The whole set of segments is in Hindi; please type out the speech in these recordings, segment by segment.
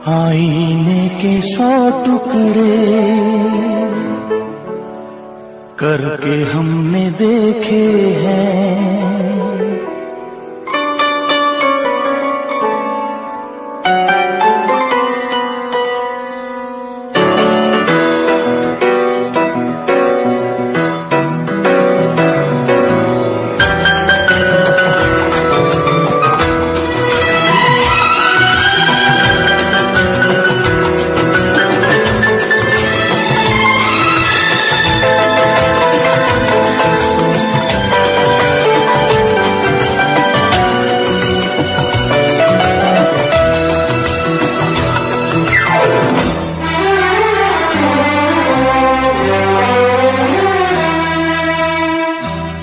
आईने के 100 टुकड़े करके हमने देखे हैं।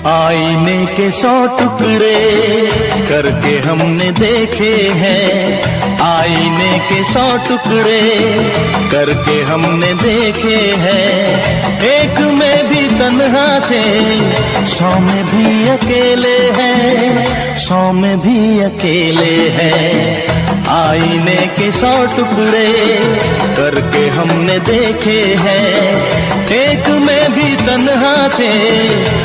आईने के 100 टुकड़े करके हमने देखे हैं। आईने के 100 टुकड़े करके हमने देखे हैं। एक में भी तन्हा थे, 100 में भी अकेले हैं, 100 में भी अकेले हैं। आईने के 100 टुकड़े करके हमने देखे हैं। एक में भी तन्हा थे,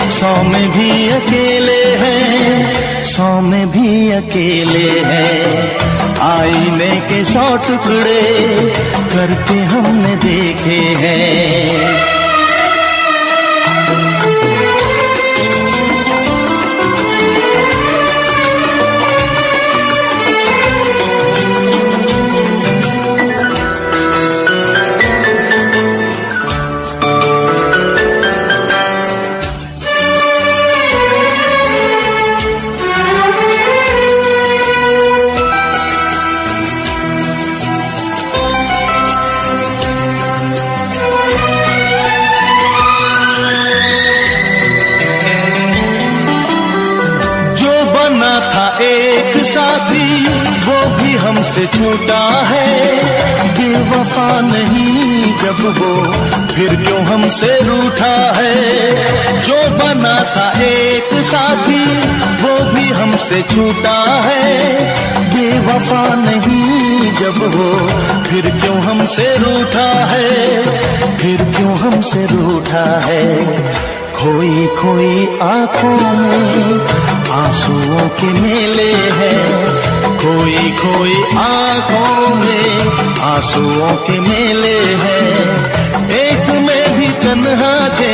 100 में भी अकेले हैं, 100 में भी अकेले हैं। आईने के 100 टुकड़े करके हमने देखे हैं। एक साथी वो भी हमसे छूटा है। बेवफा नहीं जब वो फिर क्यों हमसे रूठा है। जो बना था एक साथी वो भी हमसे छूटा है। बेवफा नहीं जब वो फिर क्यों हमसे रूठा है, फिर क्यों हमसे रूठा है। खोई खोई आंखों में आंसुओं के मेले हैं। खोई खोई आंखों में आंसुओं के मेले हैं। एक में भी तन्हा थे,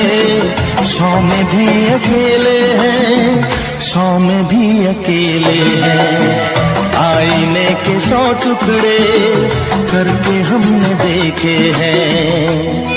100 में भी अकेले हैं, 100 में भी अकेले हैं। आईने के 100 टुकड़े करके हमने देखे हैं।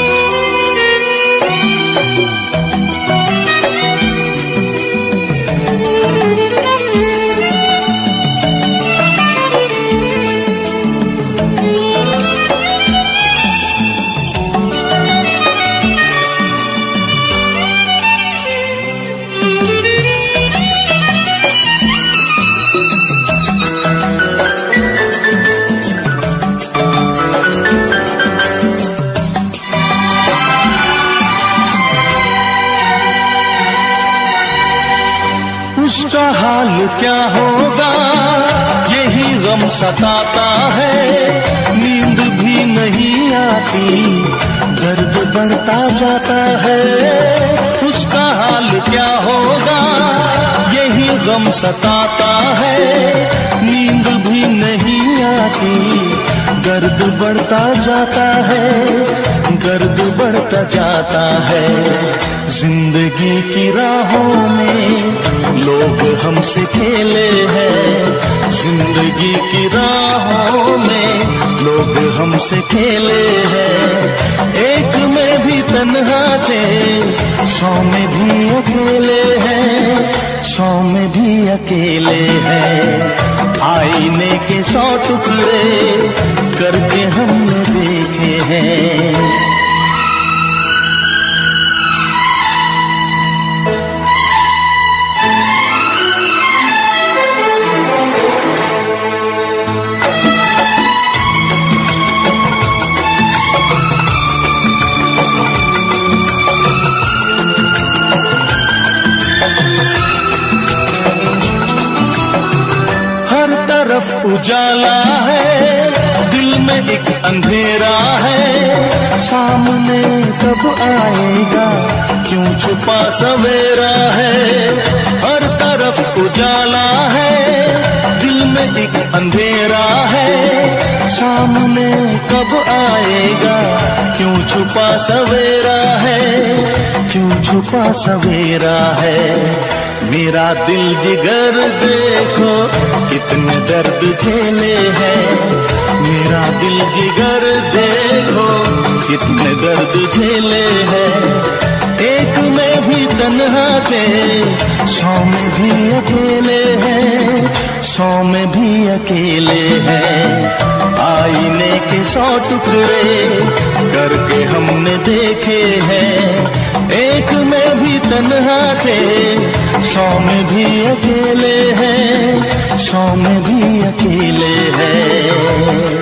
उसका हाल क्या होगा यही गम सताता है। नींद भी नहीं आती, दर्द बढ़ता जाता है। उसका हाल क्या होगा यही गम सताता है। नींद भी नहीं आती, दर्द बढ़ता जाता है, दर्द बढ़ता जाता है। जिंदगी की राहों में लोग हमसे खेले हैं। जिंदगी की राहों में लोग हमसे खेले हैं। एक में भी तन्हा थे, 100 में भी अकेले हैं, 100 में भी अकेले हैं। आईने के 100 टुकड़े करके हमने देखे हैं। उजाला है, दिल में एक अंधेरा है, सामने कब आएगा, क्यों छुपा सवेरा है। हर तरफ उजाला है, दिल में एक अंधेरा है, सामने कब आएगा, क्यों छुपा सवेरा है, क्यों छुपा सवेरा है। मेरा दिल जिगर देखो कितने दर्द झेले हैं, मेरा दिल जिगर देखो कितने दर्द झेले हैं। एक में भी तन्हा थे, 100 में भी अकेले हैं, 100 में भी अकेले हैं। आईने के 100 टुकड़े करके हमने देखे हैं, एक में भी तन्हा थे, 100 में भी अकेले हैं, 100 में भी अकेले हैं।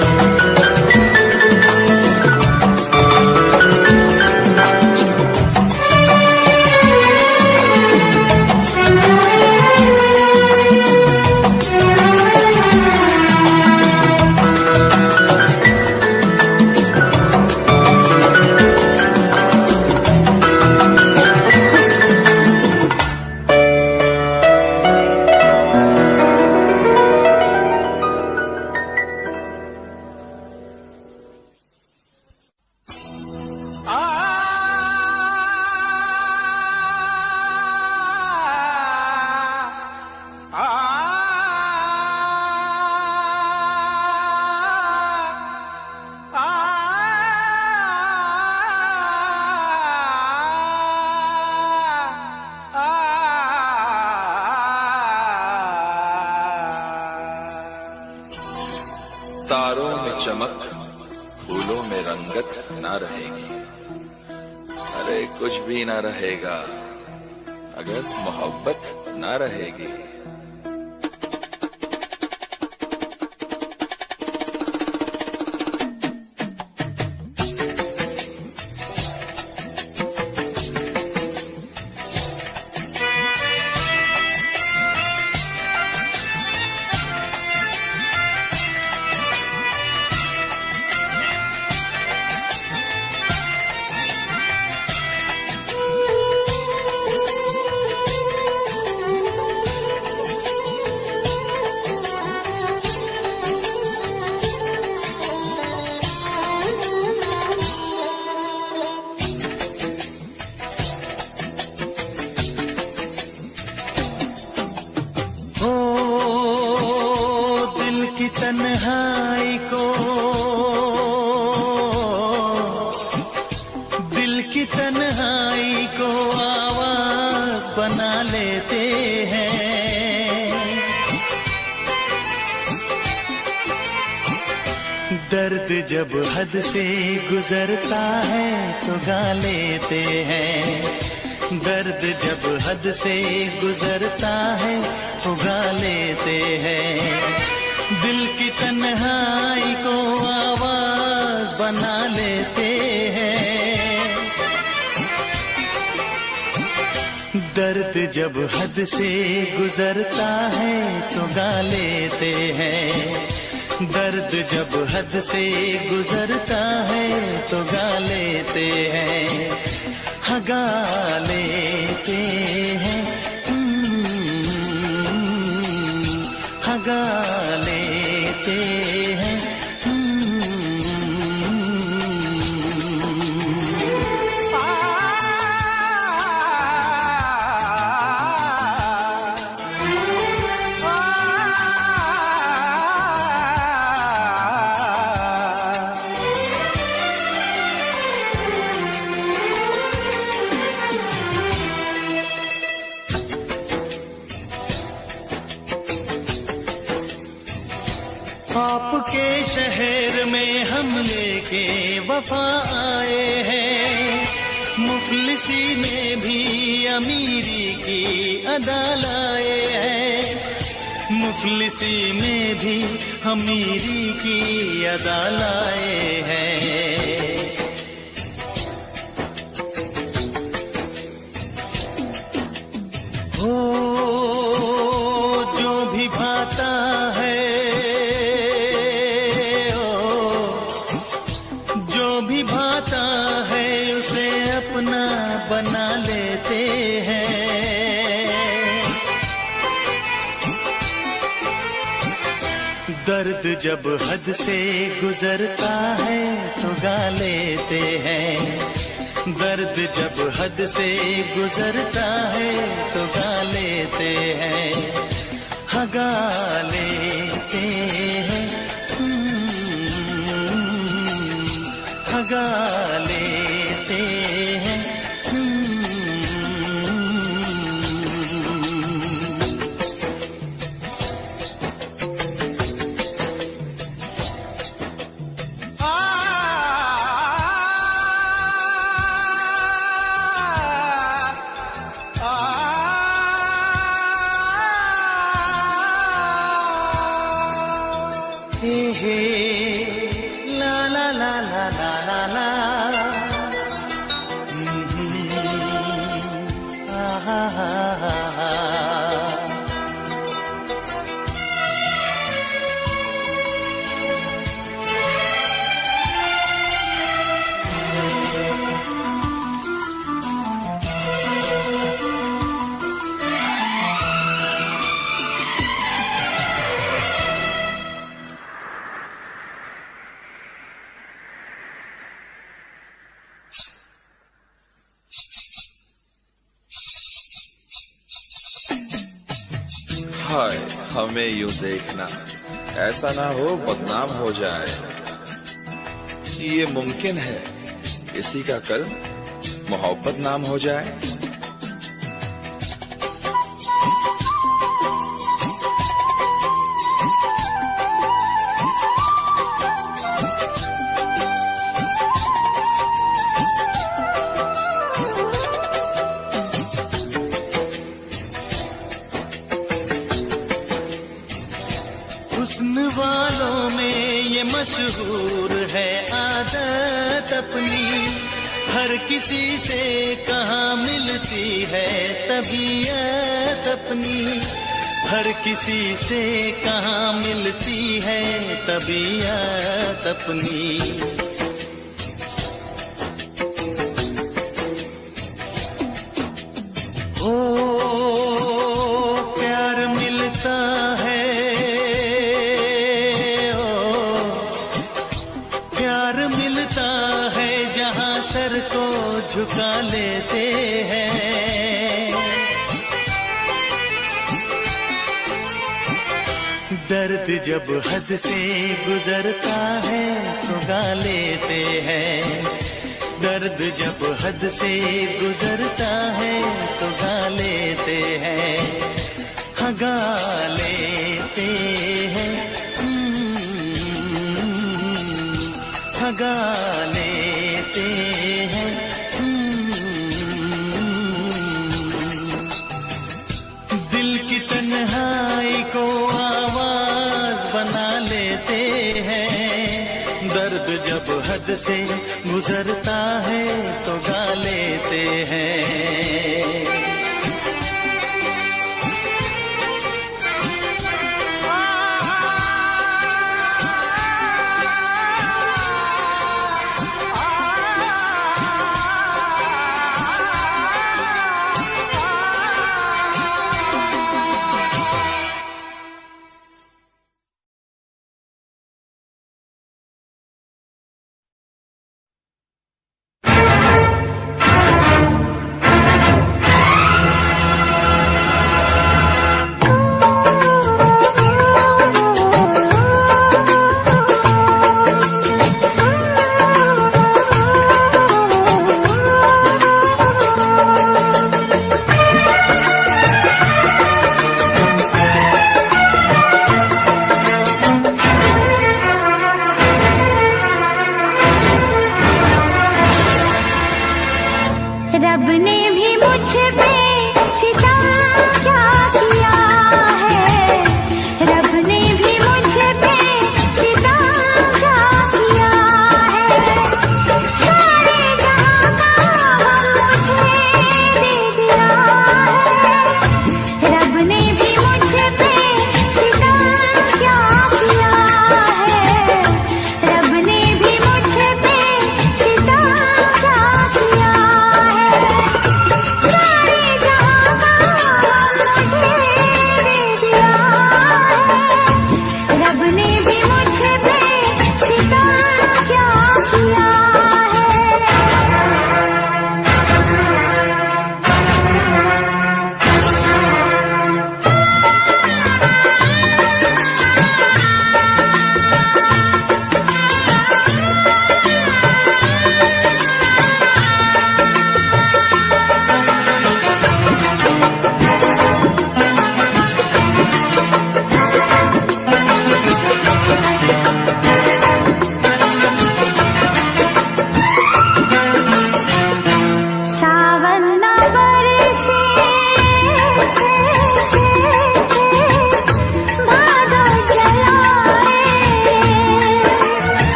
तारों में चमक, फूलों में रंगत ना रहेगी। अरे कुछ भी ना रहेगा अगर मोहब्बत ना रहेगी। तन्हाई को, दिल की तन्हाई को आवाज बना लेते हैं। दर्द जब हद से गुजरता है तो गा लेते हैं, दर्द जब हद से गुजरता है तो गा लेते हैं। दिल की तन्हाई को आवाज बना लेते हैं। दर्द जब हद से गुजरता है तो गा लेते हैं, दर्द जब हद से गुजरता है तो गा लेते हैं, हाँ गा लेते हैं, हाँ गा लेते हैं। आपके शहर में हम लेके वफा आए हैं, मुफलिसी में भी अमीरी की अदा लाए हैं, मुफलिसी में भी अमीरी की अदा लाए हैं। हो जो भी भाता है दर्द जब हद से गुजरता है तो गा लेते हैं, दर्द जब हद से गुजरता है तो गा लेते हैं, हाँ गा लेते हैं, हाँ गा लेते हैं। हे हे ला ला ला ला ला ला ला, हा हा हा हा। हाय हमें यूं देखना, ऐसा ना हो बदनाम हो जाए। ये मुमकिन है किसी का कल मोहब्बत नाम हो जाए। हुस्न वालों में ये मशहूर है आदत अपनी, हर किसी से कहाँ मिलती है तबीयत अपनी, हर किसी से कहाँ मिलती है तबीयत अपनी। ओ प्यार मिलता है, सर को झुका लेते हैं, दर्द जब हद से गुजरता है तो गा लेते हैं, दर्द जब हद से गुजरता है तो गा लेते हैं, हाँ गा लेते हैं, हाँ गा लेते हैं। दिल की तन्हाई को आवाज बना लेते हैं, दर्द जब हद से गुजरता है तो गा लेते हैं। रब ने भी मुझ पे सितम क्या किया है, रब ने भी मुझ पे सितम क्या किया है, सारे जहां का मुझे दे दिया है, रब ने भी मुझ पे सितम क्या किया है, रब ने भी मुझ पे सितम क्या किया है।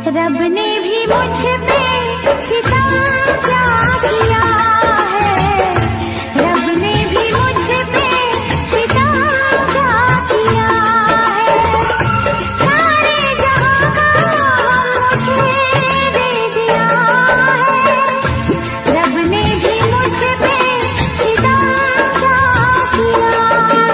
रब ने भी मुझ पे सितम क्या किया है, रब ने भी मुझ पे सितम क्या किया है। सारे जहां का मुझे दे दिया है, रब ने भी मुझ पे सितम क्या किया है।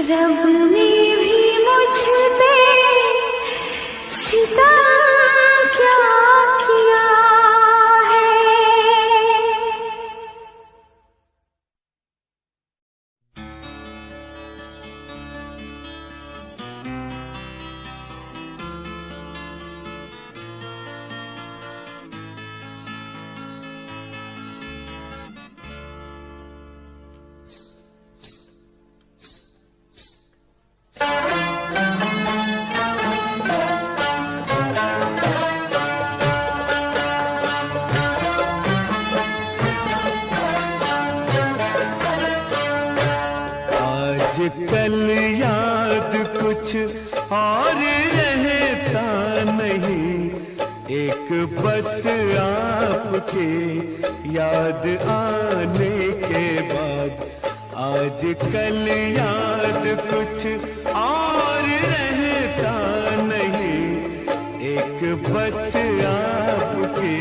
रब ने भी मुझ पे सितम क्या किया है। कल याद कुछ और रहता नहीं, एक बस आपके याद आने के बाद। आज कल याद कुछ और रहता नहीं, एक बस आपके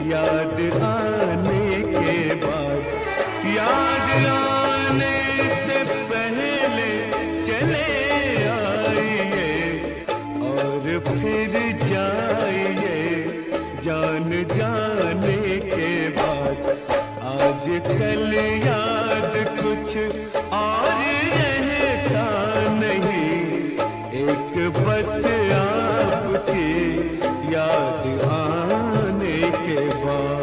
याद आने के बाद। याद आने से पहले चले आइए और फिर जाइए जान जाने के बाद। आज कल याद कुछ और रहता नहीं, एक बस आपकी याद आने के बाद।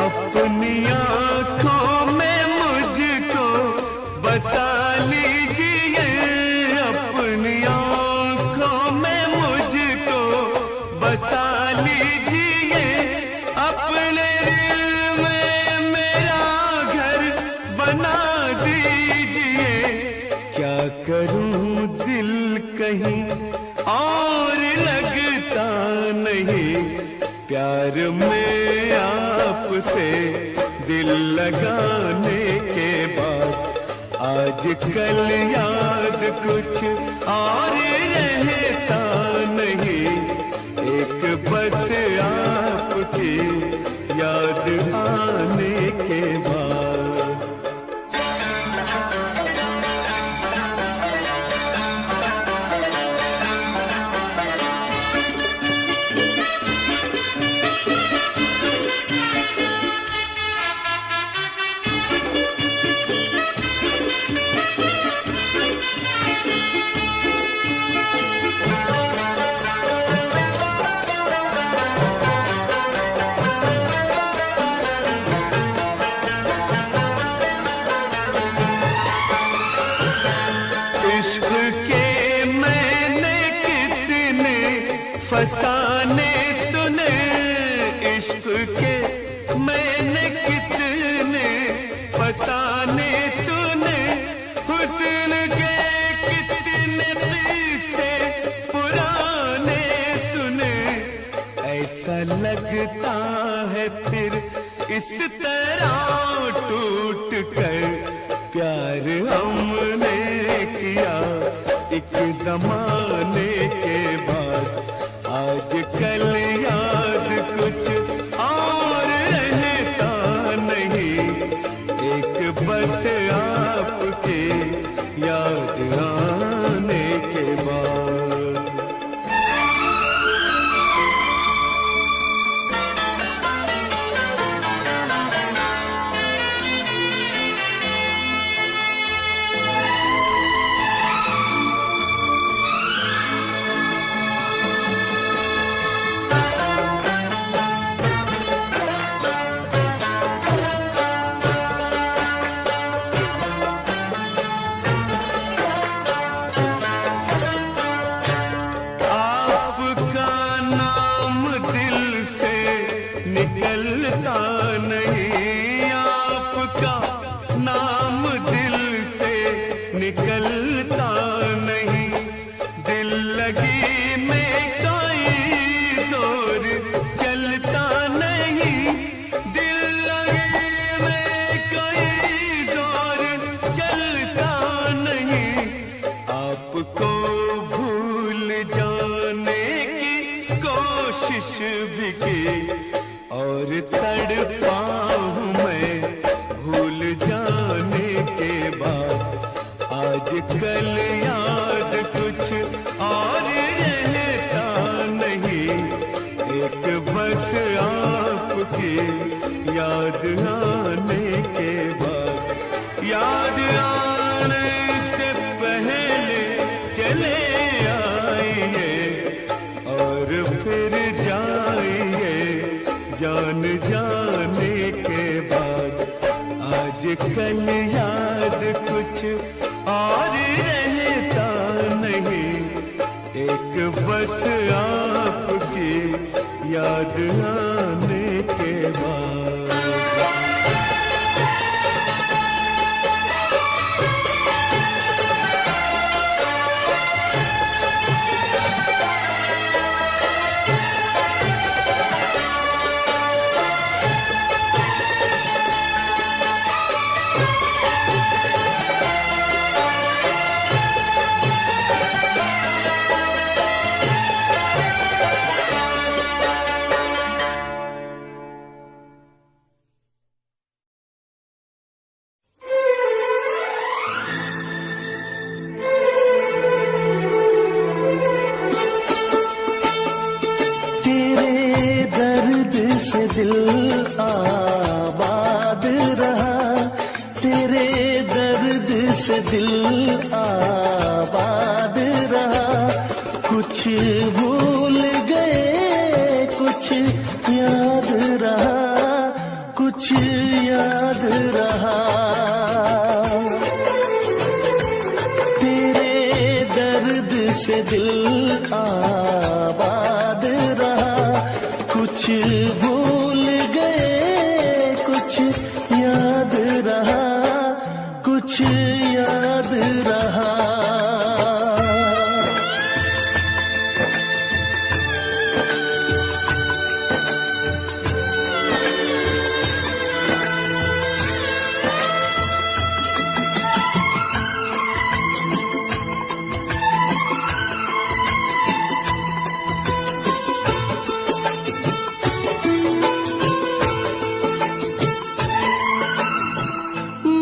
अपनी आँखों में मुझको बसा लीजिए, अपनी आँखों में मुझको बसा लीजिए। अपने दिल में मेरा घर बना दीजिए। क्या करूं दिल कहीं और लगता नहीं, प्यार में आपसे दिल लगाने के बाद। आज कल याद कुछ और रहता नहीं, एक बस आपकी याद आने के बाद। फसाने सुने इश्क के मैंने कितने फसाने सुने, हुस्न के कितने किस्से पुराने सुने। ऐसा लगता है फिर इस तरह टूट कर प्यार हमने किया एक जमाने के बाद। आज कल याद कुछ और रहता नहीं, एक बस आपके याद आने के बाद। निकलता नहीं, आपका नाम दिल से निकलता नहीं। दिल लगी कल याद कुछ और रहता नहीं, एक बस आपकी याद आने के बाद, याद आने से पहले चले आइए और फिर जाइए जान जाने के बाद। आज कल याद कुछ और रहता नहीं, एक बस आपकी याद आने के बाद। से दिल आबाद रहा, तेरे दर्द से दिल आबाद रहा। कुछ भूल गए कुछ याद रहा, कुछ याद रहा। तेरे दर्द से दिल आबाद रहा, कुछ भूल गए कुछ याद रहा, कुछ याद रहा।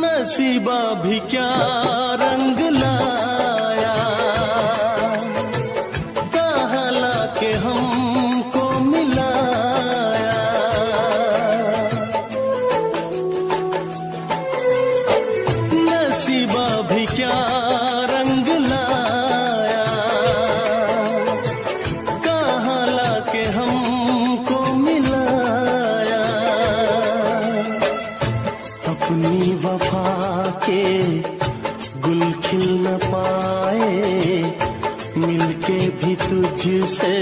नसीबा भी क्या रंग लाया, कहाँ लाके हमको मिलाया। नसीबा भी क्या रंग लाया, कहाँ लाके हमको मिलाया। अपनी वफा के गुल खिल न पाए, मिलके भी तुझसे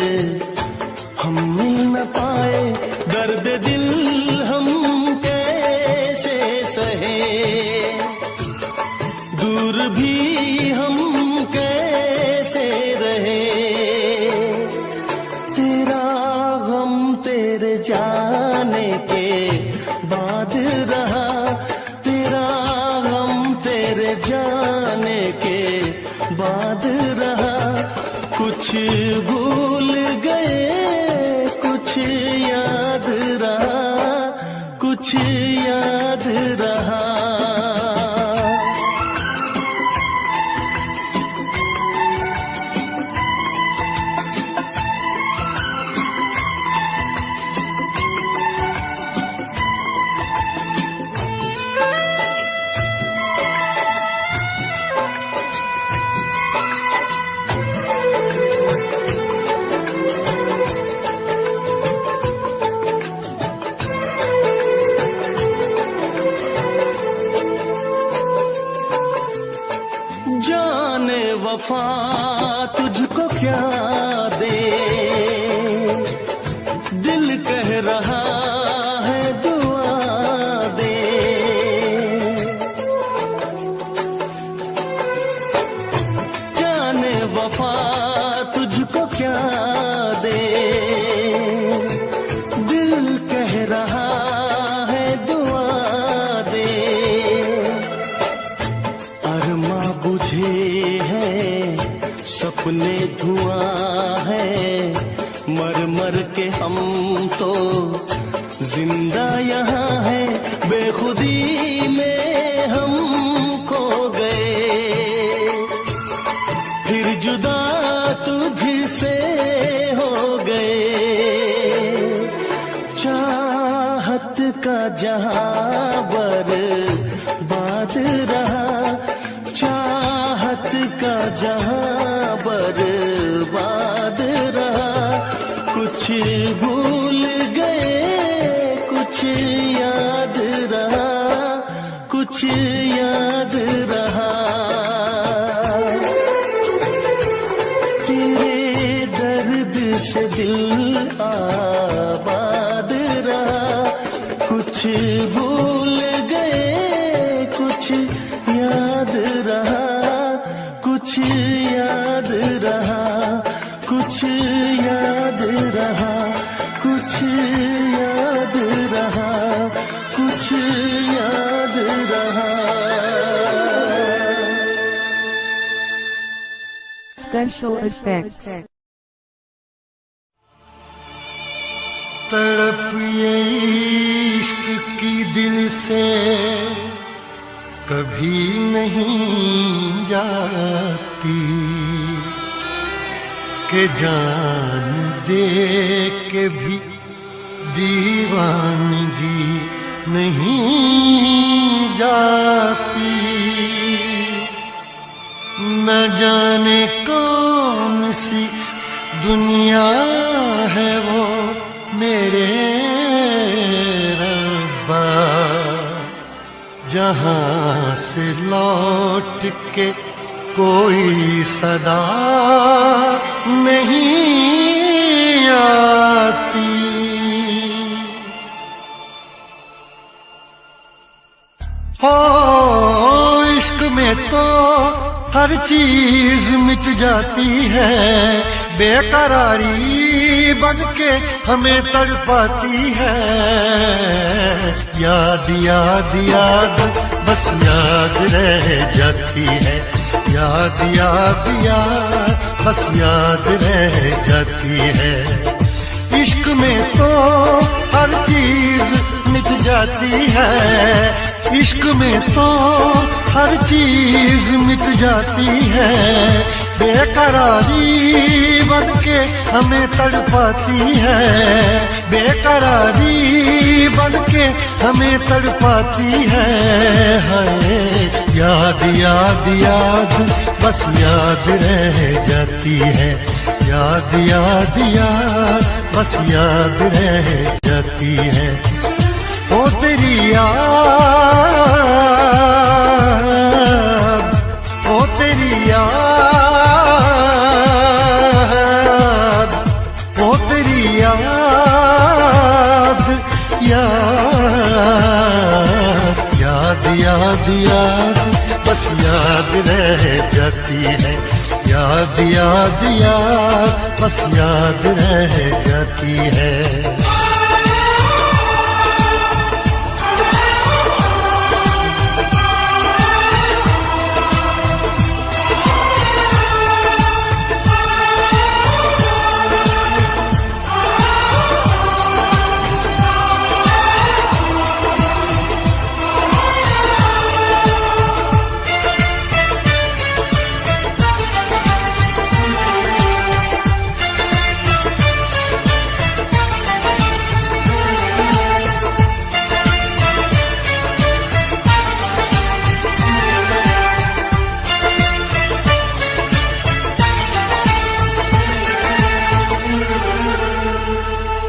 हम मिल न पाए। दर्द दिल हम कैसे सहे, दूर भी हम कैसे रहे। तेरा गम तेरे जाने के बाद रहा, जाने के बाद रहा। कुछ भूल गए कुछ याद रहा, कुछ याद रहा। जाने वफा तुझको क्या दे, दिल कह रहा है दुआ दे। जाने वफा तुझको क्या दे, दिल कह रहा है दुआ दे। अरमा बुझे सपने धुआं है, मर मर के हम तो जिंदा यहाँ है। बेखुदी में हम खो गए, दिल आबाद रहा। कुछ भूल गए कुछ याद रहा, कुछ याद रहा, कुछ याद रहा, कुछ याद रहा, कुछ याद रहा। Special effects. तड़प ये इश्क की दिल से कभी नहीं जाती, के जान दे के भी दीवानगी नहीं जाती। न जाने कौन सी दुनिया है वो मेरे रब्बा, जहां से लौट के कोई सदा नहीं आती। हो इश्क में तो हर चीज मिट जाती है, बेकरारी बन के हमें तड़पाती है। याद याद याद बस याद रह जाती है, याद याद याद बस याद रह जाती है। इश्क में तो हर चीज मिट जाती है, इश्क में तो हर चीज मिट जाती है। बेकरारी बन के हमें तड़पाती है, बेकरारी बन के हमें तड़पाती है। हाय याद याद याद बस याद रह जाती है, याद याद याद बस याद रह जाती है। ओ तेरी याद, ओ तेरी याद, ओ तेरी याद, याद याद याद याद बस याद रह जाती है, याद याद याद बस याद रह जाती है।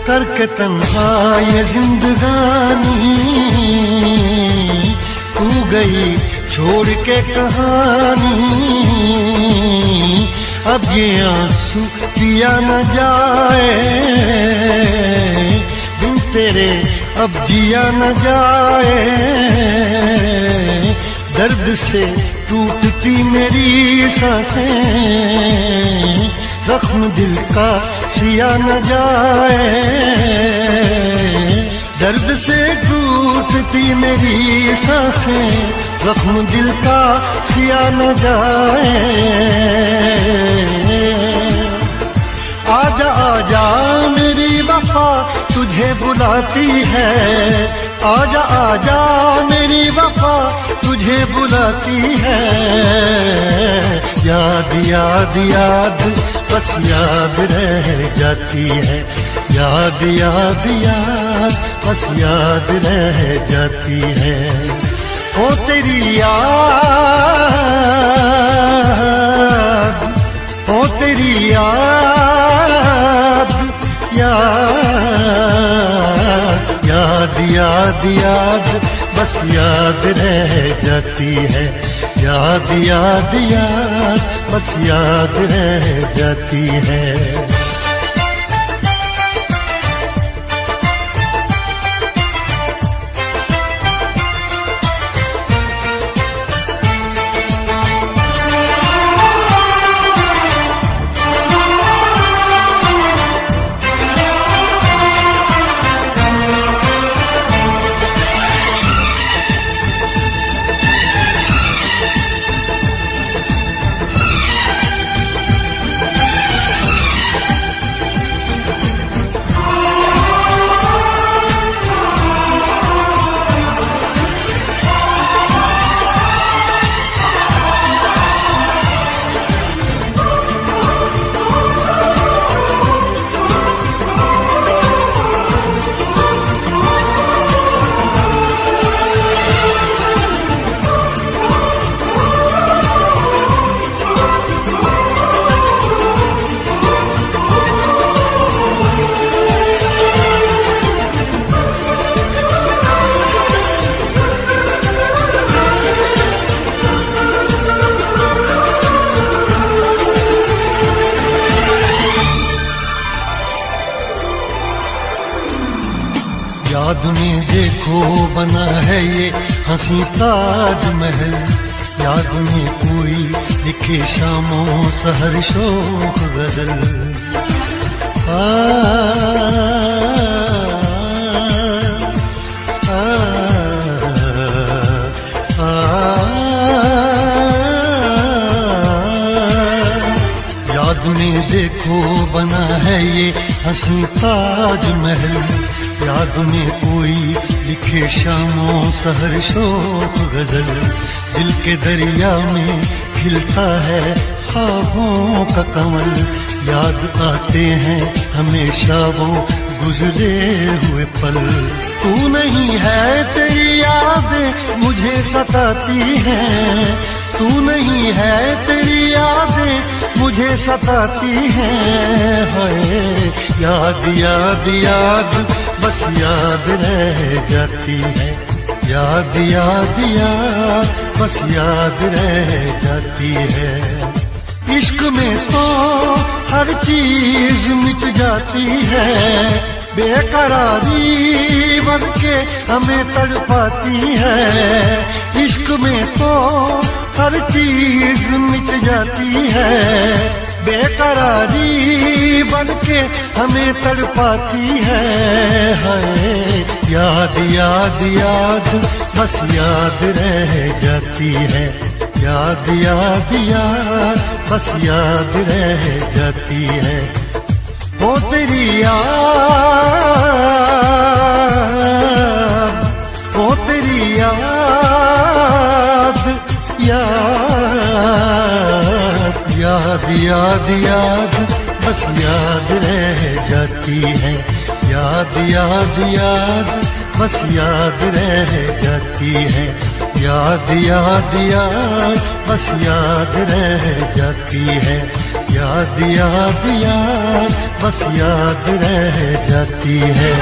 करके तन्हा ये जिंदगानी तू गई छोड़ के कहानी। अब ये आंसू पिया न जाए बिन तेरे, अब जिया न जाए। दर्द से टूटती मेरी सांसें, जख्म दिल का सिया न जाए। दर्द से टूटती मेरी सांसें, जख्म दिल का सिया न जाए। आजा आजा मेरी वफा तुझे बुलाती है, आजा आजा मेरी वफा तुझे बुलाती है। याद याद याद बस याद रह जाती है, याद याद याद बस याद रह जाती है। ओ तेरी याद, ओ तेरी याद, याद याद याद याद बस याद रह जाती है, याद याद याद बस याद रह जाती है। याद में देखो बना है ये हंसी ताजमहल, याद में कोई लिखे शामों सहर शोक गजल। याद में देखो बना है ये हंसी ताजमहल, याद में कोई लिखे शामों सहर शोक गजल। दिल के दरिया में खिलता है ख्वाबों का कमल, याद आते हैं हमेशा वो गुजरे हुए पल। तू नहीं है तेरी याद मुझे सताती है, तू नहीं है तेरी यादें मुझे सताती हैं। हाय याद याद याद बस याद रह जाती है, याद याद याद बस याद रह जाती है। इश्क में तो हर चीज मिट जाती है, बेकरारी बन के हमें तड़पाती है। इश्क में तो हर चीज मिट जाती है, बेकरारी बन के हमें तड़पाती है। हाय याद याद याद बस याद रह जाती है, याद याद याद बस याद रह जाती है। वो तेरी याद, वो तेरी याद, याद याद याद याद बस याद रह जाती है, याद याद याद बस याद रह जाती है। याद याद याद बस याद रह जाती है, याद याद याद बस याद रह जाती है।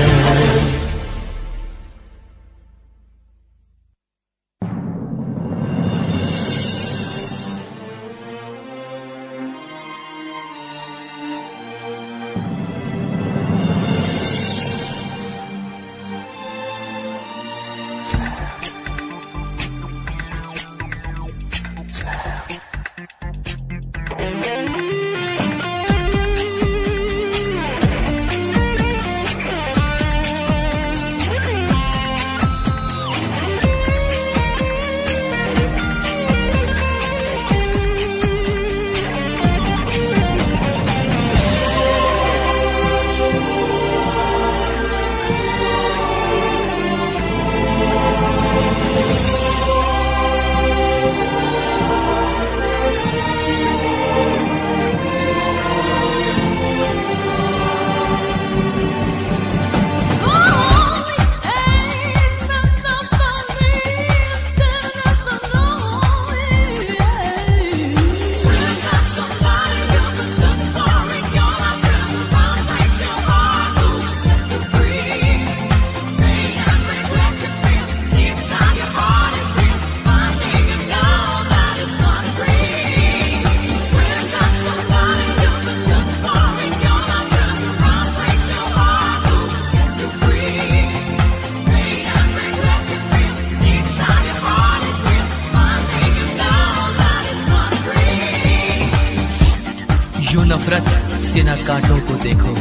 नफरत से न कांटों को देखो,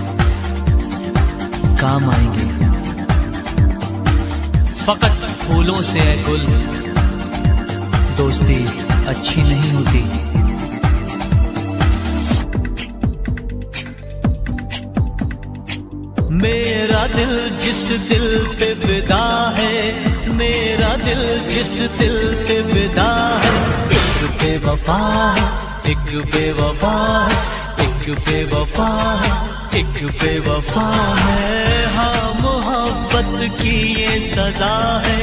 काम आएंगे फकत फूलों से है गुल, दोस्ती अच्छी नहीं होती। मेरा दिल जिस दिल पे फिदा है, मेरा दिल जिस दिल पे फिदा है, एक बेवफा है, एक बेवफा है, एक बेवफा है, एक बेवफा है। हाँ मोहब्बत की ये सजा है,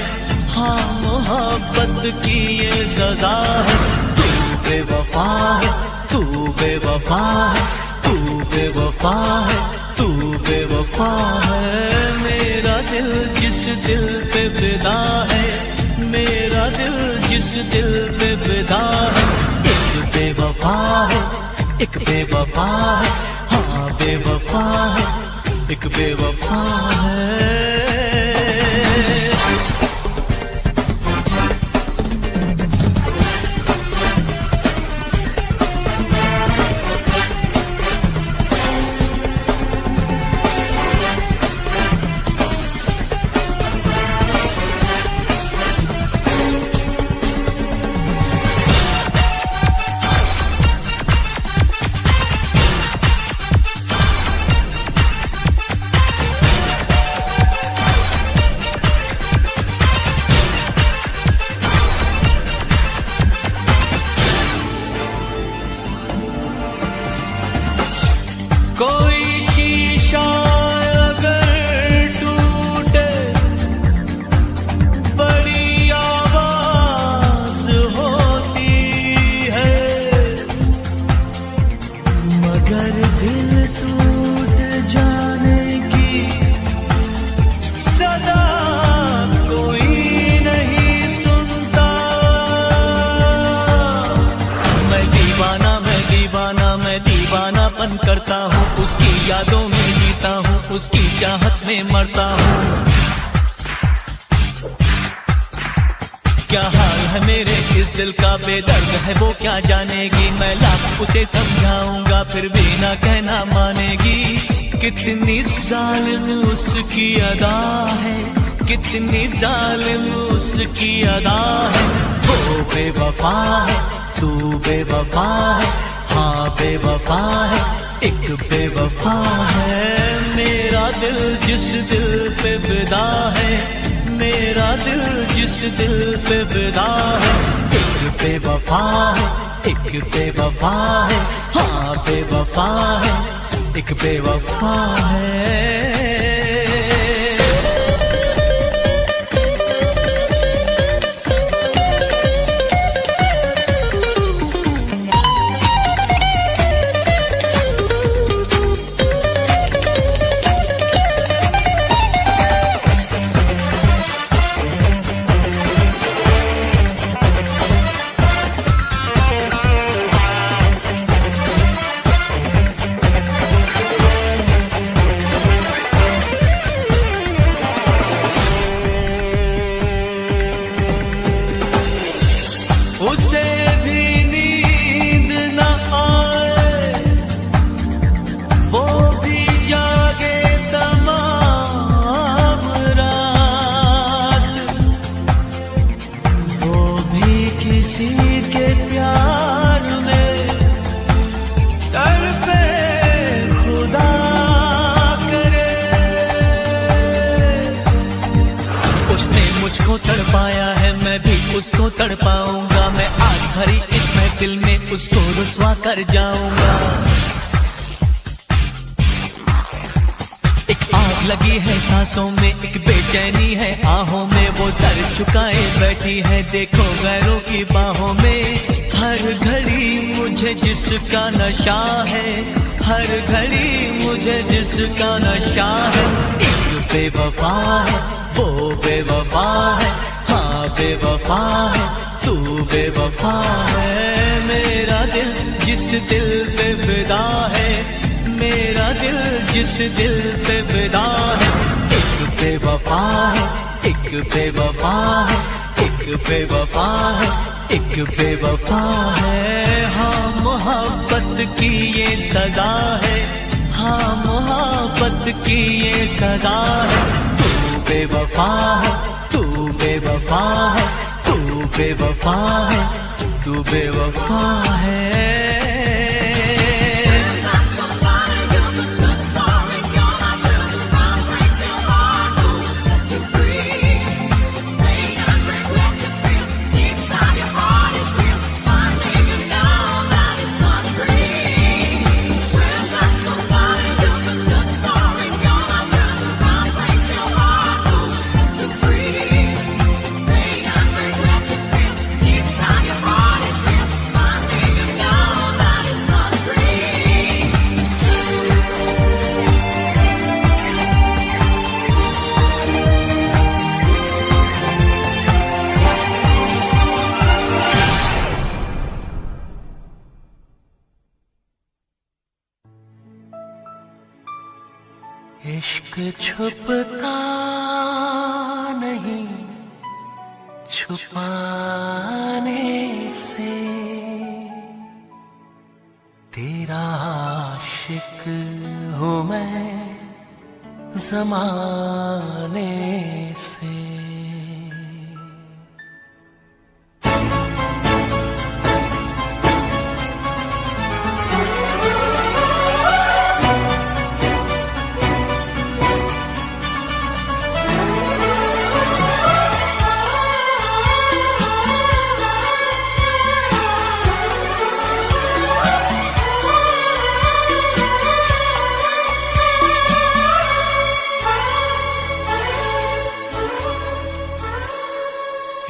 हाँ मोहब्बत की ये सजा है। तू बेवफा है, तू बेवफा है, तू बेवफा है, तू बेवफा है। मेरा दिल जिस दिल पे फिदा है, मेरा दिल जिस दिल पे फिदा है, एक बेवफा है, एक बेवफा है, हाँ बेवफा है, एक बेवफा है। कोई शीशा अगर टूटे बड़ी आवाज होती है, मगर दिल टूट जाने की सदा कोई नहीं सुनता। मैं दीवाना मैं दीवानापन करता हूँ, उसकी यादों में जीता हूँ, उसकी चाहत में मरता हूँ। क्या हाल है मेरे इस दिल का बेदर्द है वो क्या जानेगी, मैं लाख उसे समझाऊंगा फिर भी ना कहना मानेगी। कितनी जालिम उसकी अदा है, कितनी जालिम उसकी अदा है। वो बेवफा है, तू बेवफा है, हाँ बेवफा है, एक बेवफा है। मेरा दिल जिस दिल पे फिदा है, मेरा दिल जिस दिल पे फिदा है, एक बेवफा है, एक बेवफा है, हाँ बेवफा है, एक बेवफा है। उसे भी नींद न आए, वो भी जागे तमाम रात, वो भी किसी के प्यार में तड़पे खुदा करे। उसने मुझको तड़पाया है, मैं भी उसको तड़पाऊंगा, मैं आज भरी इस महफिल में उसको रुस्वा कर जाऊंगा। एक आग लगी है सांसों में, एक बेचैनी है आहों में, वो सर झुकाए बैठी है देखो गैरों की बाहों में। हर घड़ी मुझे जिसका नशा है, हर घड़ी मुझे जिसका नशा है, एक बेवफा है, वो बेवफा है, हाँ बेवफा है, तू बेवफा है। मेरा दिल जिस दिल पे फिदा है, मेरा दिल जिस दिल पे फिदा है, एक बेवफा है, एक बेवफा है, एक बेवफा है, एक बेवफा है। हाँ मोहब्बत की ये सजा है, हाँ मोहब्बत की ये सजा है। तू बेवफा है, तू बेवफा है, तू बेवफा है, तू बेवफा है। इश्क छुपता नहीं छुपाने से, तेरा आशिक हूँ मैं ज़माने से।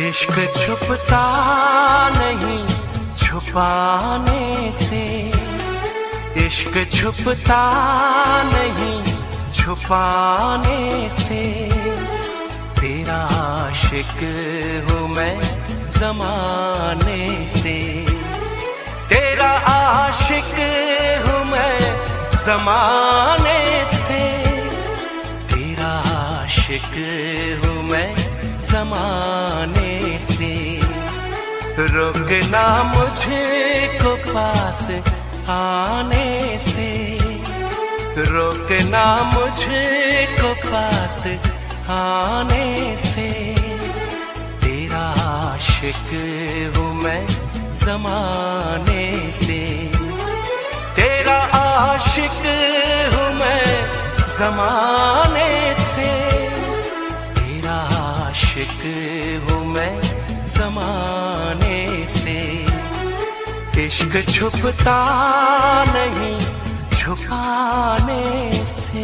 इश्क छुपता नहीं छुपाने से, इश्क छुपता नहीं छुपाने से, तेरा आशिक हूँ मैं ज़माने से, तेरा आशिक हूँ मैं ज़माने से, तेरा आशिक हूँ मैं ज़माने से। रोकना मुझको पास आने से, रोकना मुझको पास आने से, तेरा आशिक हूँ मैं ज़माने से, तेरा आशिक हूँ मैं ज़माने से, तेरा आशिक हूँ मैं ज़माने से। इश्क छुपता नहीं छुपाने से।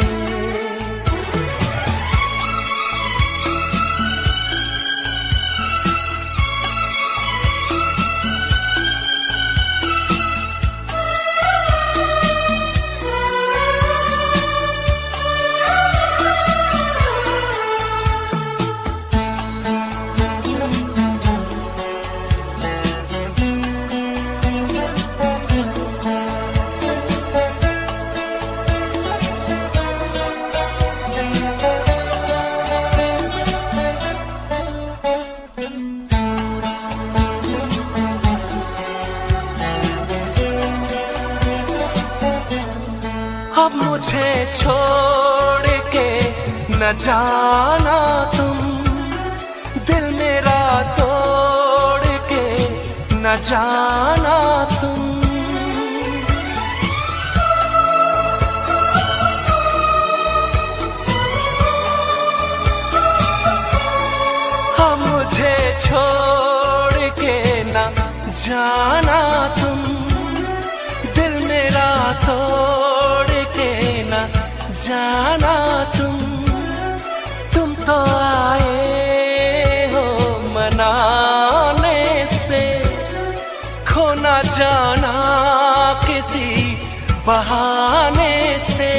अब मुझे छोड़ के न जाना तुम, दिल मेरा तोड़ के न जाना तुम। अब मुझे छोड़ के न जाना तुम, दिल मेरा तोड़ न जाना तुम तो आए हो मनाने से, खो न जाना किसी बहाने से,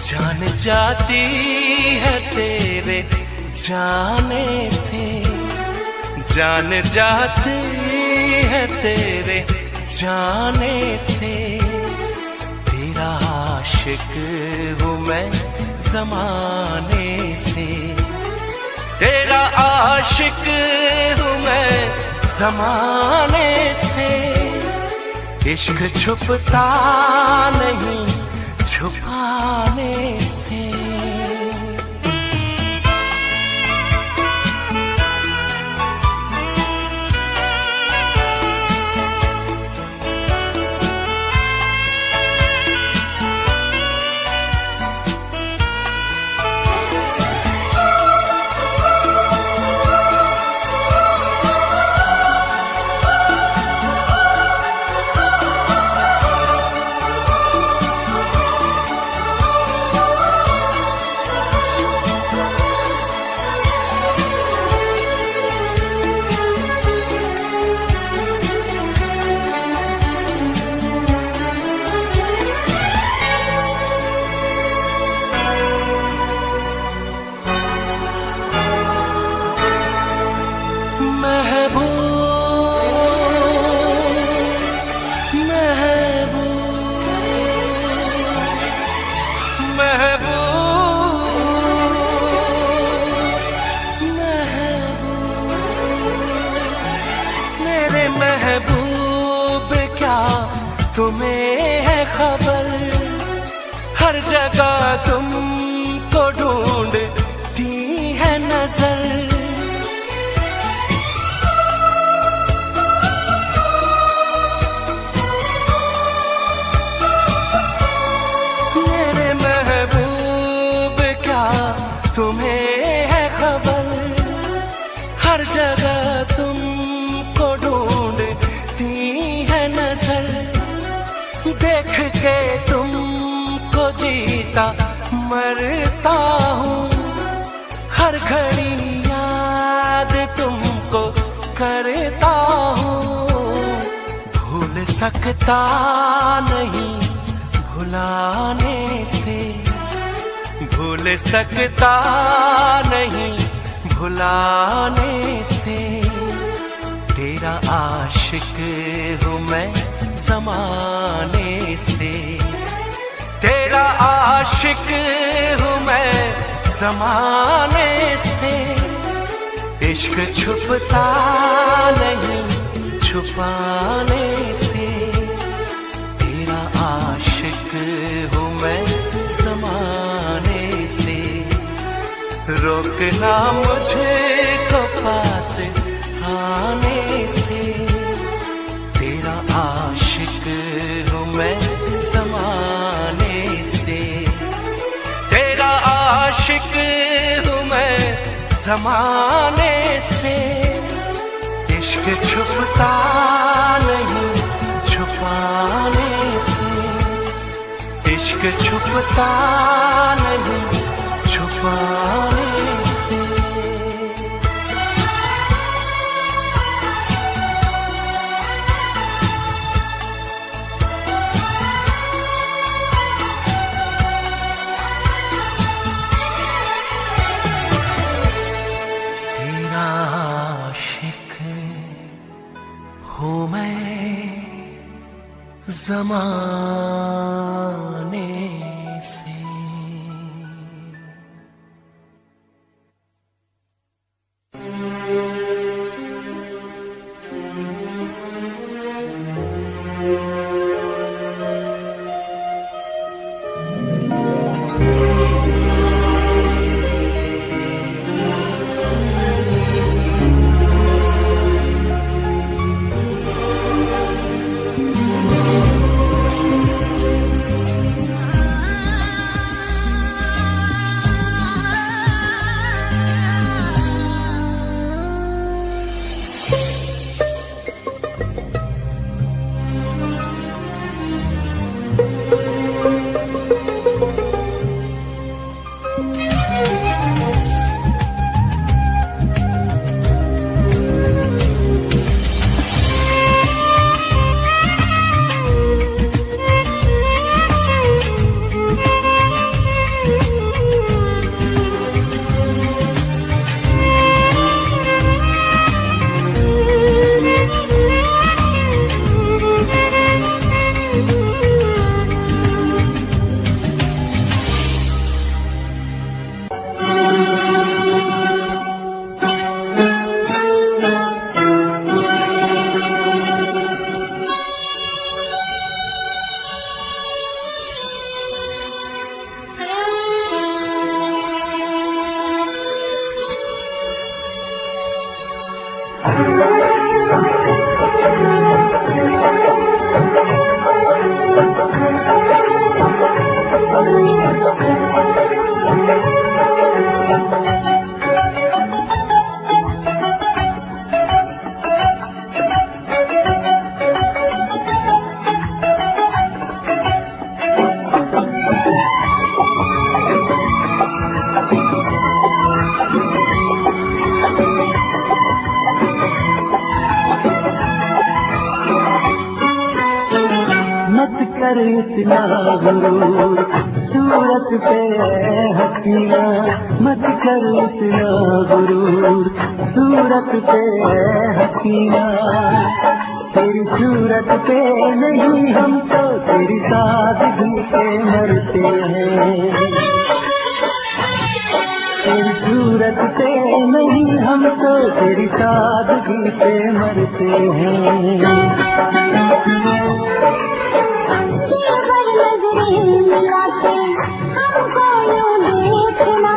जान जाती है तेरे जाने से, जान जाती है तेरे जाने से, तेरा आशिक हूँ मैं ज़माने से, तेरा आशिक हूँ मैं ज़माने से। इश्क छुपता नहीं छुपाने से। महबूब क्या तुम्हें है खबर, हर जगह तुमको ढूंढती है नजर। मेरे महबूब क्या तुम्हें है खबर, हर जगह तुमको ढूंढती है नजर। देख के तुमको जीता मरता हूँ, हर घड़ी याद तुम करता हूँ, भूल सकता नहीं भुलाने से, भूल सकता नहीं भुलाने से। तेरा आशिक हूँ मैं ज़माने से, तेरा आशिक हूँ मैं ज़माने से। इश्क छुपता नहीं छुपाने से, तेरा आशिक हूँ मैं ज़माने से। रोकना मुझे को पास आने से, तेरा आशिक हूँ मैं ज़माने से, तेरा आशिक हूँ मैं ज़माने से। इश्क छुपता नहीं छुपाने से, इश्क छुपता नहीं छुपाने से। तेरा आशिक हूँ मैं ज़माने से। मत कर इतना गुरूर सूरत पे हसीना, मत कर इतना गुरूर सूरत पे हसीना। तेरी सूरत पे नहीं हम तो तेरी सादगी पे मरते हैं, तेरी सूरत पे नहीं हम तो तेरी सादगी पे मरते हैं। मिलाते हमको यूं देखना,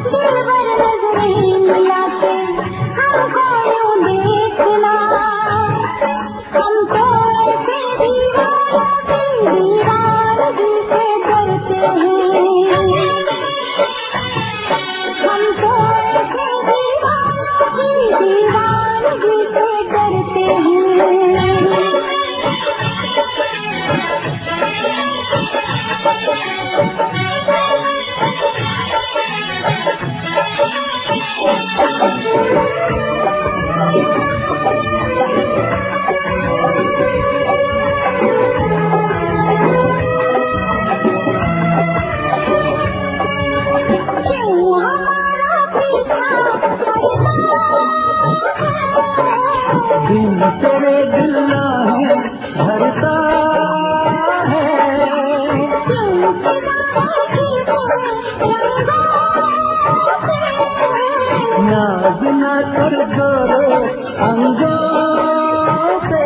दिलबर नजरें मिलाते हमको यूं देखना। हम तो ऐसे दीवानगी से डरते हैं, हम तो ऐसे दीवानगी से डरते हैं। कर गोरे अंगों से।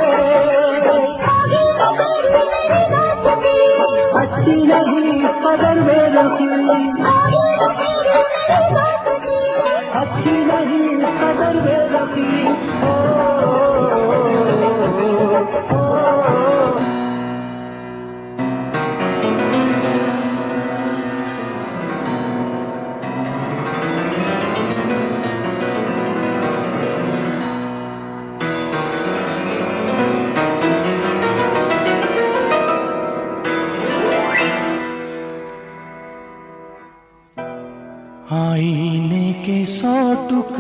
अच्छी नहीं कदर मेरे की, अच्छी नहीं कदर मेरे की। आईने के 100 टुकड़े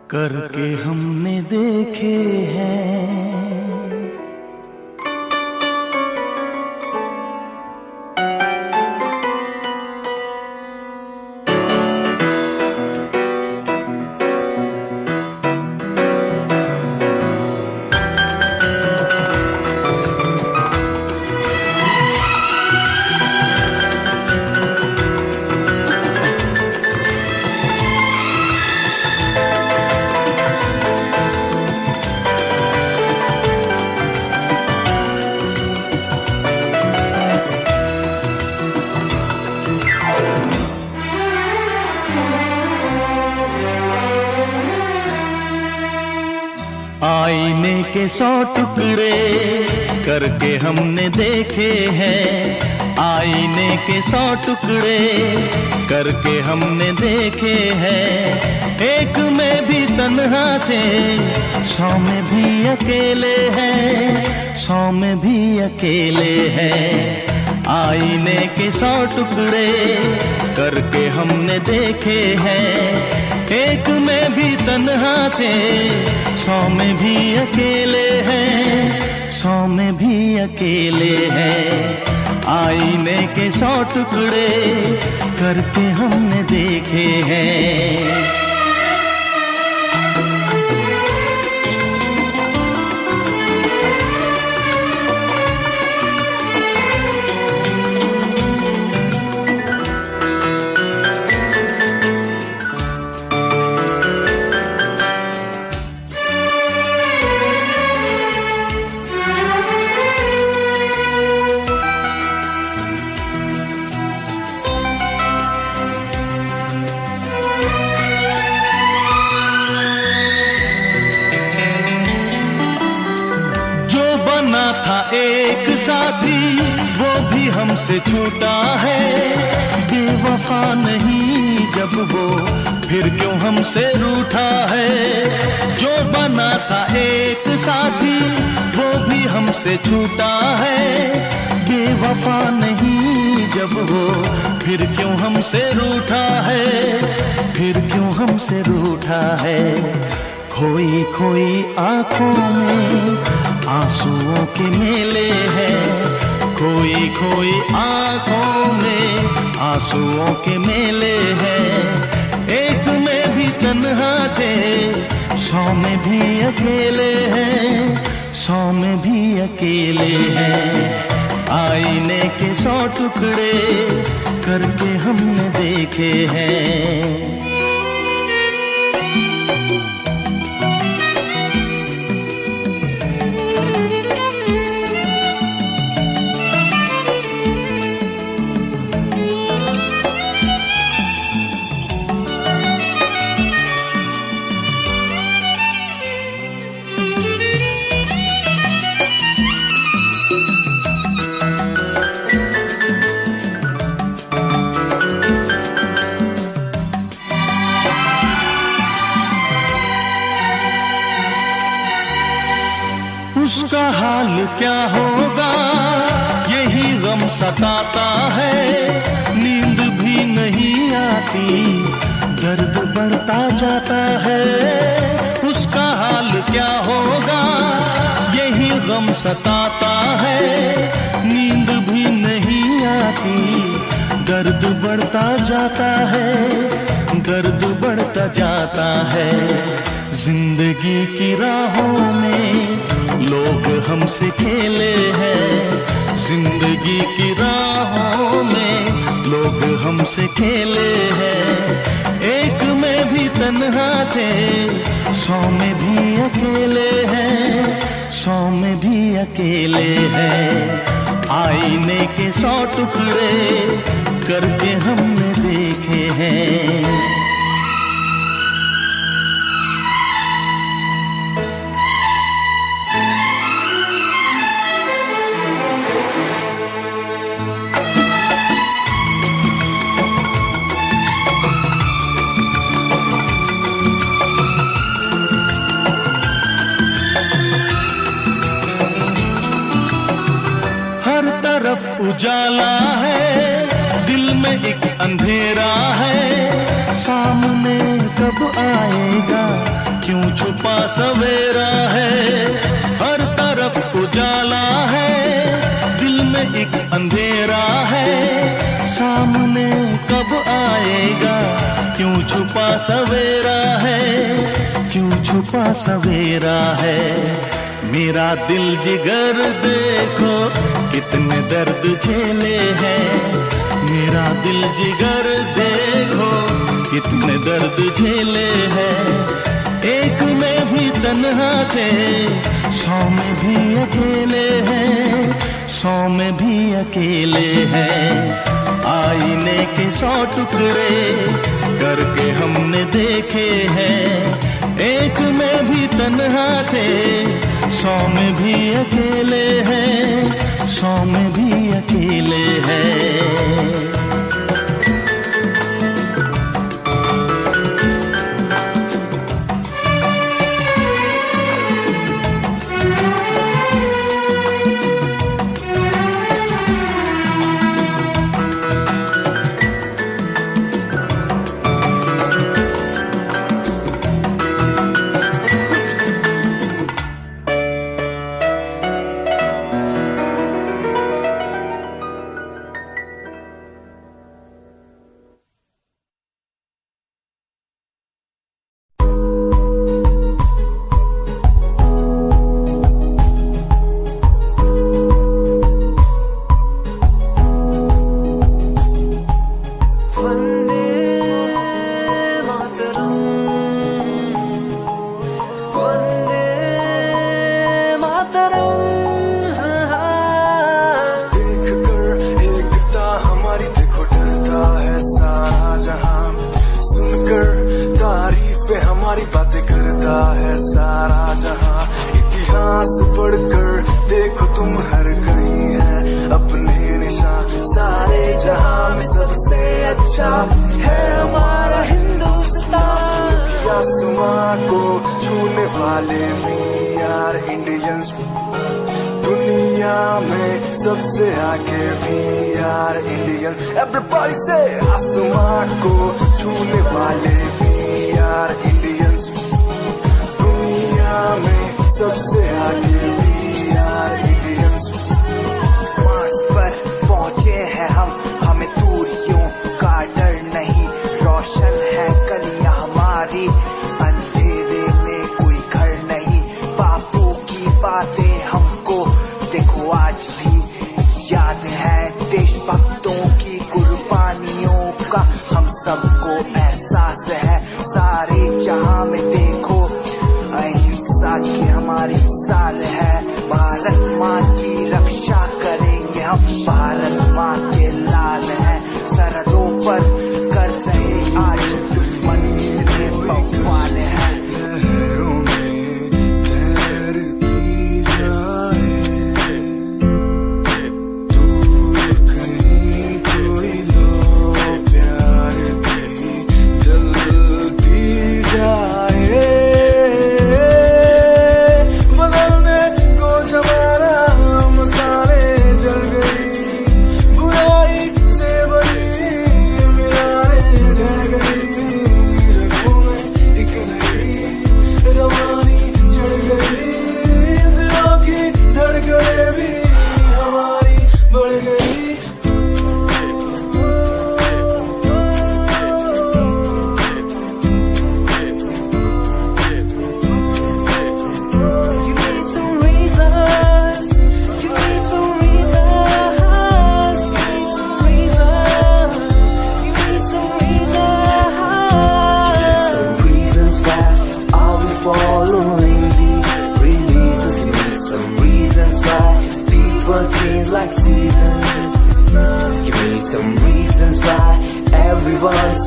करके हमने देखे हैं, आईने के 100 टुकड़े करके हमने देखे हैं, आईने के 100 टुकड़े करके हमने देखे हैं। एक में भी तन्हा थे, 100 में भी अकेले हैं, 100 में भी अकेले हैं। आईने के 100 टुकड़े करके हमने देखे हैं, एक में भी तन्हा थे, 100 में भी अकेले हैं, 100 में भी अकेले हैं। आईने के 100 टुकड़े करके हमने देखे हैं। था एक साथी वो भी हमसे छूटा है, बेवफा नहीं जब वो फिर क्यों हमसे रूठा है। जो बना था एक साथी वो भी हमसे छूटा है, बेवफा नहीं जब वो फिर क्यों हमसे रूठा है, फिर क्यों हमसे रूठा है। खोई खोई आंखों में आंसुओं के मेले हैं, खोई खोई आंखों में आंसुओं के मेले हैं। एक में भी तन्हा थे, 100 में भी अकेले हैं, 100 में भी अकेले हैं। आईने के 100 टुकड़े करके हमने देखे हैं। उसका हाल क्या होगा यही गम सताता है, नींद भी नहीं आती दर्द बढ़ता जाता है। उसका हाल क्या होगा यही गम सताता है, नींद भी नहीं आती दर्द बढ़ता जाता है, दर्द बढ़ता जाता है। जिंदगी की राहों में लोग हमसे खेले हैं, जिंदगी की राहों में लोग हमसे खेले हैं। एक तन्हा थे, 100 में भी अकेले हैं, 100 में भी अकेले हैं। आईने के 100 टुकड़े करके हमने देखे हैं। तरफ उजाला है, दिल में एक अंधेरा है, सामने कब आएगा, क्यों छुपा सवेरा है। हर तरफ उजाला है, दिल में एक अंधेरा है, सामने कब आएगा, क्यों छुपा सवेरा है, क्यों छुपा सवेरा है। मेरा दिल जिगर देखो कितने दर्द झेले हैं, मेरा दिल जिगर देखो कितने दर्द झेले हैं। एक में भी तन्हा थे, 100 में भी अकेले हैं, 100 में भी अकेले हैं। आईने के 100 टुकड़े करके हमने देखे हैं। एक में भी तन्हा थे, 100 में भी अकेले हैं, 100 में भी अकेले हैं।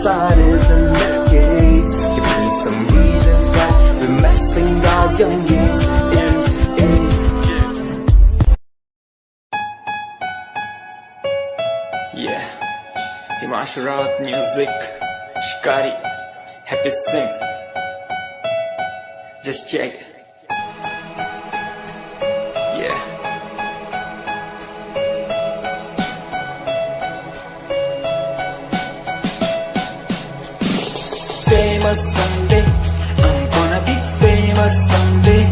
outside isn't the case. Give me some reasons why we're messing our young years. Yeah, Himanshu Rawat music, Shikari, Happy Singh. Just check it. Yeah. Famous someday, I'm gonna be famous someday.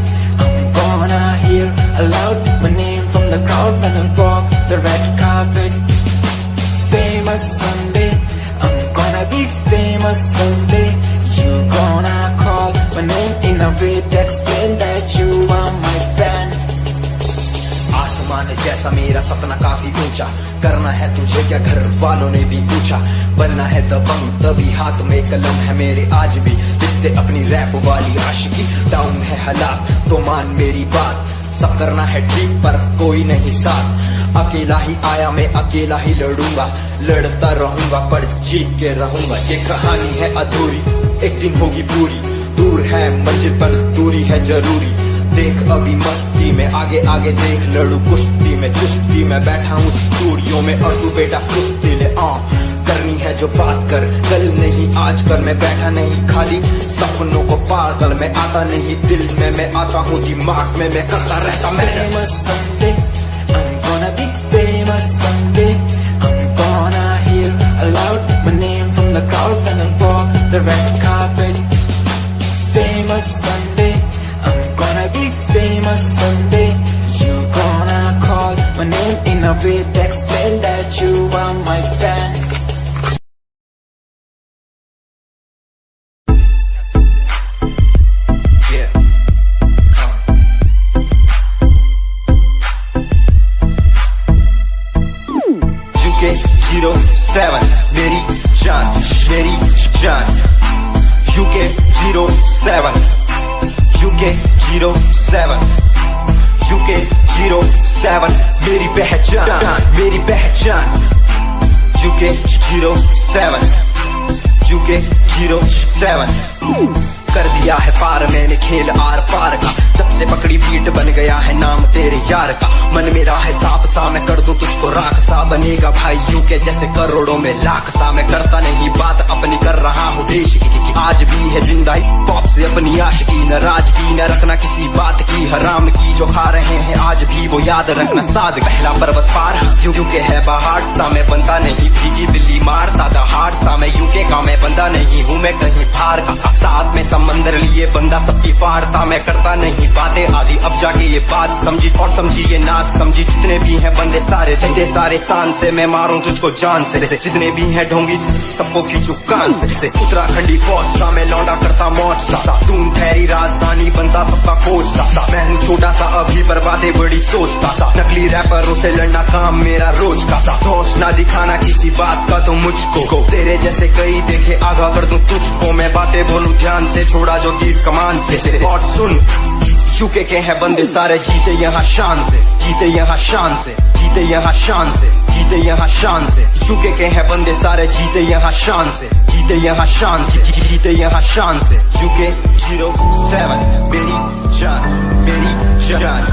I'm gonna hear aloud my name from the crowd when I walk the red carpet. Famous someday, I'm gonna be famous someday. You gonna call my name in a way to explain that you are my fan. आसमान जैसा मेरा सपना काफी ऊंचा, करना है तुझे क्या घर वालों ने भी पूछा, बनना है दबंग तभी हाथ में कलम है मेरे आज भी लिखते अपनी रैप वाली आशिकी। डाउन है हालात तो मान मेरी बात, सब करना है ठीक पर कोई नहीं साथ। अकेला ही आया मैं अकेला ही लड़ूंगा, लड़ता रहूंगा पर जीत के रहूंगा। ये कहानी है अधूरी एक दिन होगी पूरी, दूर है मंजिल पर दूरी है जरूरी। देख अभी मस्ती में आगे आगे देख, लड़ू कुश्ती में चुस्ती में बैठा हूँ स्टूडियो में और तू बेटा सुस्ती ले। करनी है जो बात कर कल नहीं आज कर, मैं बैठा नहीं खाली सपनों को पागल मैं आता नहीं दिल में, मैं आता हूँ दिमाग में, मैं करता रहता मैं। Famous someday, I'm gonna be famous someday. I'm gonna hear aloud my name from the crowd when I walk the red carpet. Famous someday, I'm gonna be famous someday. You gonna call my name in a way to explain that you are my fan. UK07 मेरी जान मेरी जान, UK07 UK07 UK07 मेरी पहचान मेरी पहचान। UK07 UK07 कर दिया है पार मैंने खेल आर पार का, जब से पकड़ी बीट बन गया है नाम तेरे यार का। मन मेरा है सांप सा मैं कर दूं तुझको राख सा, बनेगा भाई यूके जैसे करोड़ों में लाख सा। मैं करता नहीं बात अपनी कर रहा हूँ देश की, आज भी है जिंदा पॉप से अपनी आशिकी। नाराजगी न रखना किसी बात की, हराम की जो खा रहे हैं आज भी वो याद रखना साद। पहला पर्वत पार यूके है पहाड़ सा, मैं बनता नहीं भीगी बिल्ली मारता दहाड़ सा। मैं यूके का मैं बंदा नहीं हूँ मैं कहीं बाहर का, साथ में समंदर लिए बंदा सबकी फाड़ता। मैं करता नहीं बातें आदि अब जाके ये बात समझी और समझी ये ना समझी। जितने भी हैं बंदे सारे झंडे सारे शान से, मैं मारूं तुझको जान से। जितने भी हैं ढोंगी सबको खींचू कान से। उत्तराखंडी फौज सा मैं लौंडा करता मौज सा, दून ठहरी राजधानी बनता सबका कोच सा। मैं हूँ छोटा सा अभी पर बातें बड़ी सोचता सा, नकली रैपरों से लड़ना काम मेरा रोज का सा। होश ना दिखाना किसी बात का तो मुझको, तेरे जैसे कई देखे आगा कर दूं तुझको। मैं बातें बोलूं ध्यान से छोड़ा जो तीर कमान से। और सुन यूके के हैं बंदे सारे जीते यहाँ शान से, जीते यहाँ शान से, जीते यहाँ शान से, जीते यहाँ शान से। यूके के हैं बंदे सारे जीते यहाँ शान से, जीते यहाँ शान से, जीते यहाँ शान से। UK07 मेरी जान मेरी जान।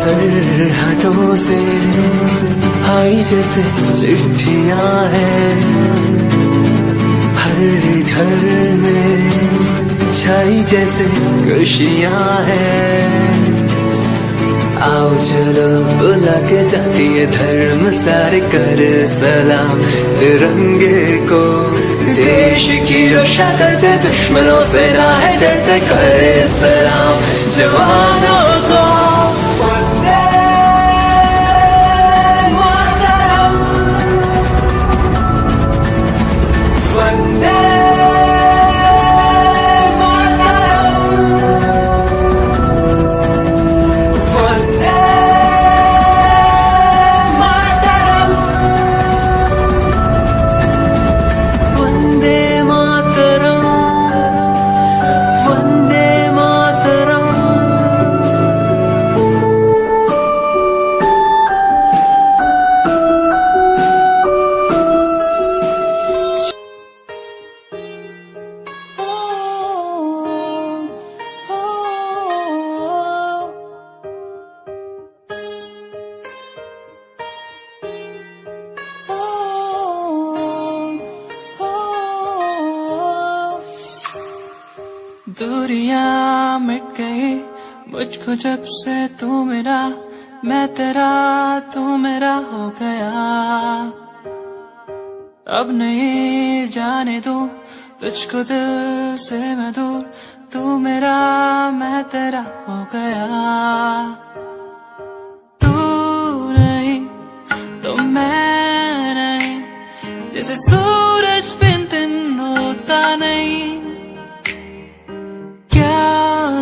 सरहदों से आई जैसे चिट्ठियां हैं, हर घर में छाई जैसे खुशियां हैं। आओ चलो बुला के जाती है धर्म सारे कर सलाम तिरंगे को। देश की रक्षा करते दुश्मनों से ना है डरते करे सलाम जवानों को। दूरियां मिट गई मुझको जब से तू मेरा, मैं तेरा तू मेरा हो गया। अब नहीं जाने दूं तुझको दिल से मैं दूर, तू मेरा मैं तेरा हो गया। तू नहीं तो मैं नहीं, जैसे सूरज बिन दिन होता नहीं। क्या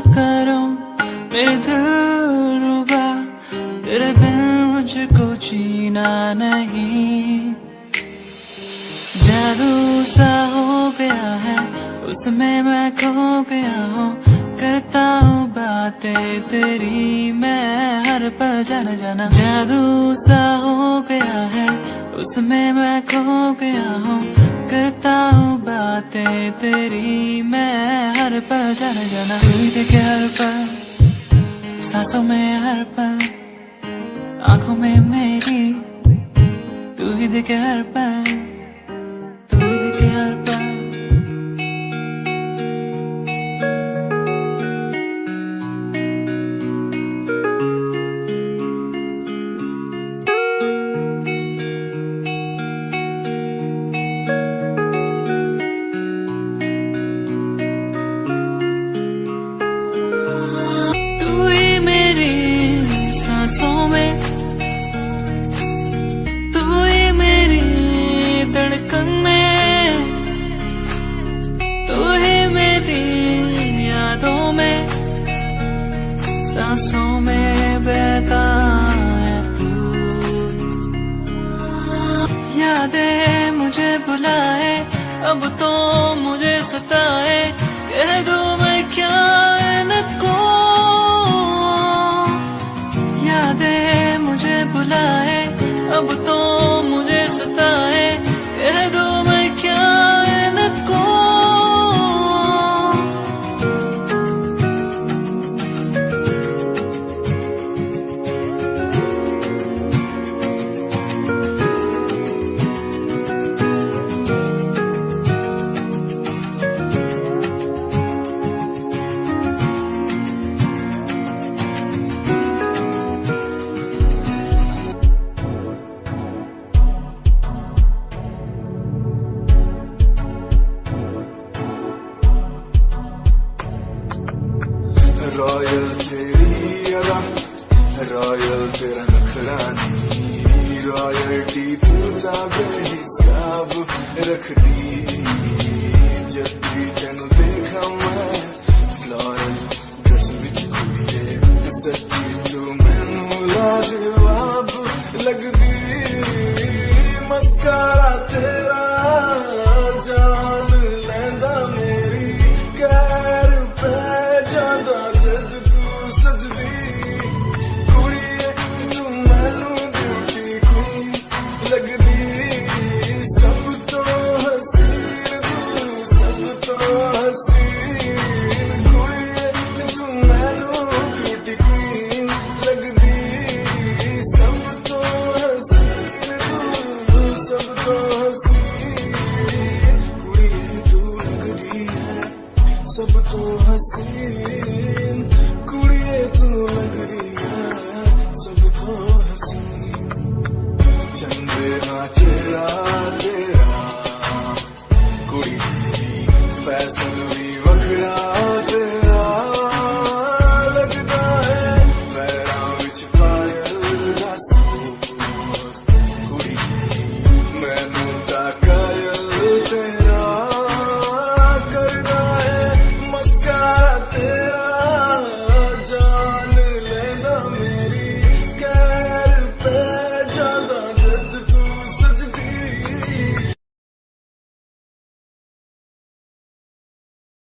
करूं मेरे दिल रुबा, तेरे बिन मुझको जीना नहीं। जादू सा हो गया है उसमें मैं खो गया हूँ, करता हूँ बातें तेरी मैं हर पल जाना जाना। जादू सा हो गया है उसमें मैं खो गया हूँ, करता हूँ बातें तेरी मैं हर पल जाना जाना। तू ही देखे हर पल सांसों में हर पल, आंखों में मेरी तू ही देखे हर पल, तू ही देखे हर पल। तू ही मेरी सांसों में, तू ही मेरी धड़कन में, तू ही मेरी यादों में, सांसों में बहता है तू। यादें मुझे बुलाए अब तो मुझे सताए, कह दूं मैं क्या इनको। यादें मुझे बुलाए अब तो मुझे सताए, कह दूं मैं क्या इनको। रॉयल तेरी अदा, रॉयल तेरा नखरानी, रॉयल्टी तू बेहिसाब रख दी। जब भी तेनू देखा मैं फ्लोरल ड्रेस विच कुड़िए, सच्ची तू मैनू लाजवाब लगदी। मस्कारा तेरा जान लैंदा मेरी, कैर पै जादा जद तू सजदी। कुड़िए तू मैनू ब्यूटी क्वीन लगदी, सब तो हसीन तू सब तो हसीन। कुड़िए तू मैनू ब्यूटी क्वीन लगदी, सब तो हसीन तू सब तो हसीन। कुड़िए तू लगदी है सब तो हसीन, कुड़िए तू लगदी है